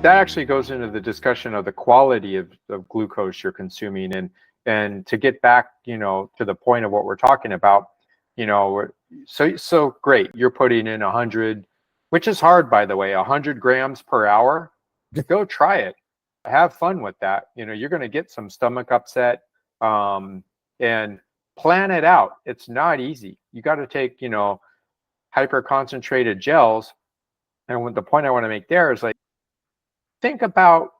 that actually goes into the discussion of the quality of glucose you're consuming. And to get back, to the point of what we're talking about, so great. You're putting in 100, which is hard, by the way, 100 grams per hour. Go try it. Have fun with that. You're going to get some stomach upset, and plan it out. It's not easy. You got to take, hyper concentrated gels. And the point I want to make there is, like, think about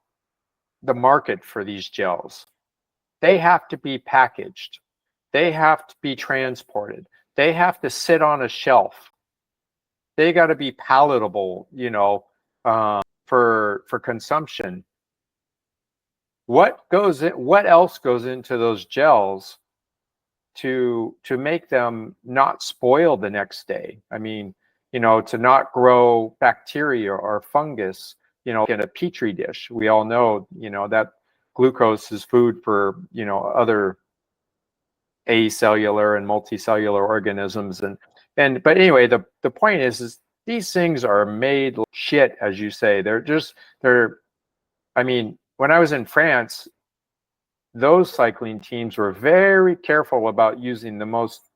the market for these gels. They have to be packaged. They have to be transported. They have to sit on a shelf. They got to be palatable, for consumption. What else goes into those gels to make them not spoil the next day? I mean, to not grow bacteria or fungus, in a petri dish. We all know, that glucose is food for, other acellular and multicellular organisms. But anyway, the point is these things are made like shit, as you say. I mean, when I was in France, those cycling teams were very careful about using the most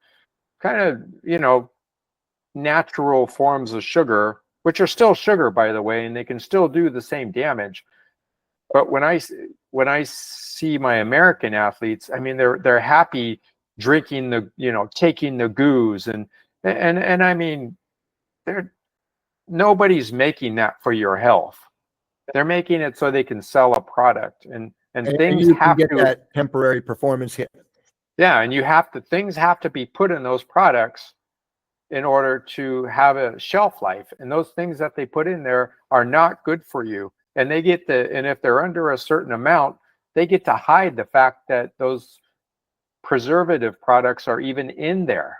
kind of, natural forms of sugar, which are still sugar, by the way, and they can still do the same damage. But when I see my American athletes, I mean, they're happy drinking taking the goos, and I mean, nobody's making that for your health. They're making it so they can sell a product, and things you have can get to that temporary performance hit. Yeah, and things have to be put in those products in order to have a shelf life. And those things that they put in there are not good for you. And and if they're under a certain amount, they get to hide the fact that those preservative products are even in there.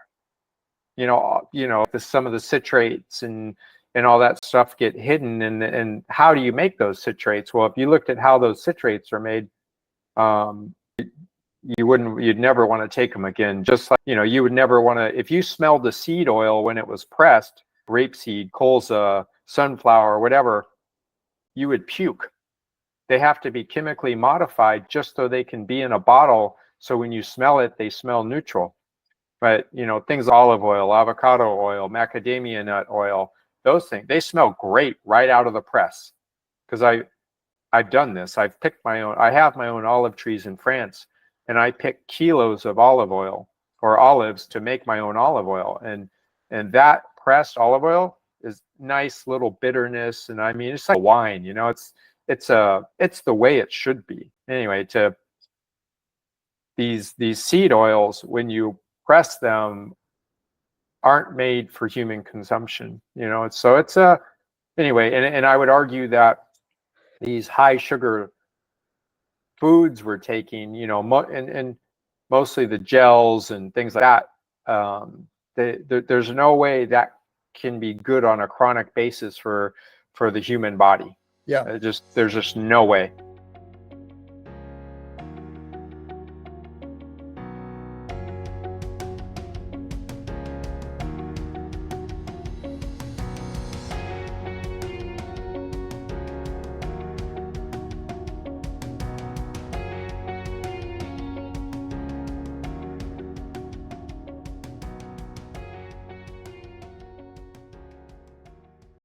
Some of the citrates and all that stuff get hidden. And how do you make those citrates? Well, if you looked at how those citrates are made, you'd never want to take them again. Just like, you would never want to, if you smelled the seed oil when it was pressed, rapeseed, colza, sunflower, whatever, you would puke. They have to be chemically modified just so they can be in a bottle. So when you smell it, they smell neutral. But, things, olive oil, avocado oil, macadamia nut oil, those things, they smell great right out of the press. Because I've done this. I have my own olive trees in France. And I pick kilos of olive oil or olives to make my own olive oil. And that pressed olive oil is nice little bitterness. And I mean, it's like wine, it's the way it should be. Anyway, these seed oils, when you press them, aren't made for human consumption, anyway, and I would argue that these high sugar foods we're taking, and mostly the gels and things like that, there's no way that can be good on a chronic basis for the human body. Yeah. There's just no way.